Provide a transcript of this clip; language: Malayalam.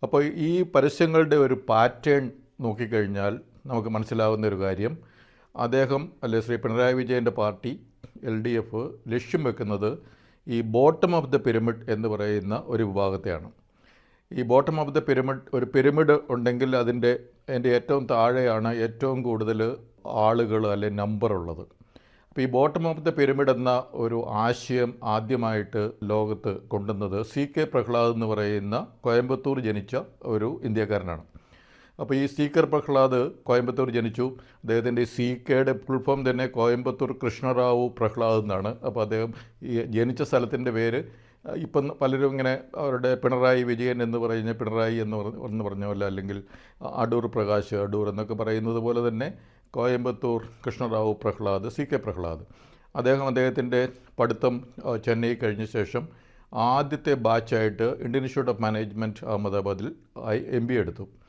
അപ്പോൾ ഈ പരസ്യങ്ങളുടെ ഒരു പാറ്റേൺ നോക്കിക്കഴിഞ്ഞാൽ നമുക്ക് മനസ്സിലാവുന്ന ഒരു കാര്യം, അദ്ദേഹം ശ്രീ പിണറായി വിജയൻ്റെ പാർട്ടി LDF ലക്ഷ്യം വെക്കുന്നത് ഈ ബോട്ടം ഓഫ് ദ പിരമിഡ് എന്ന് പറയുന്ന ഒരു വിഭാഗത്തെയാണ്. ഈ ബോട്ടം ഓഫ് ദ പിരമിഡ്, ഒരു പിരമിഡ് ഉണ്ടെങ്കിൽ അതിൻ്റെ ഏറ്റവും താഴെയാണ് ഏറ്റവും കൂടുതൽ ആളുകൾ നമ്പർ ഉള്ളത്. അപ്പോൾ ഈ ബോട്ടം ഓഫ് ദ പിരമിഡ് എന്ന ഒരു ആശയം ആദ്യമായിട്ട് ലോകത്ത് കൊണ്ടുവന്നത് CK പ്രഹ്ലാദ് എന്ന് പറയുന്ന കോയമ്പത്തൂർ ജനിച്ച ഒരു ഇന്ത്യക്കാരനാണ്. അപ്പോൾ ഈ CK പ്രഹ്ലാദ് കോയമ്പത്തൂർ ജനിച്ചു. അദ്ദേഹത്തിൻ്റെ CKയുടെ ഫുൾ ഫോം തന്നെ കോയമ്പത്തൂർ കൃഷ്ണറാവു പ്രഹ്ലാദ് എന്നാണ്. അപ്പോൾ അദ്ദേഹം ഈ ജനിച്ച സ്ഥലത്തിൻ്റെ പേര് ഇപ്പം പലരും ഇങ്ങനെ അവരുടെ പിണറായി വിജയൻ എന്ന് പറയുന്ന പിണറായി എന്ന് പറഞ്ഞ പോലെ, അല്ലെങ്കിൽ അടൂർ പ്രകാശ് അടൂർ എന്നൊക്കെ പറയുന്നത് പോലെ തന്നെ കോയമ്പത്തൂർ കൃഷ്ണറാവു പ്രഹ്ലാദ്, CK പ്രഹ്ലാദ്. അദ്ദേഹത്തിൻ്റെ പഠിത്തം ചെന്നൈ കഴിഞ്ഞ ശേഷം ആദ്യത്തെ ബാച്ചായിട്ട് ഇന്ത്യൻ ഇൻസ്റ്റിറ്റ്യൂട്ട് ഓഫ് മാനേജ്മെൻറ്റ് അഹമ്മദാബാദിൽ MBA എടുത്തു.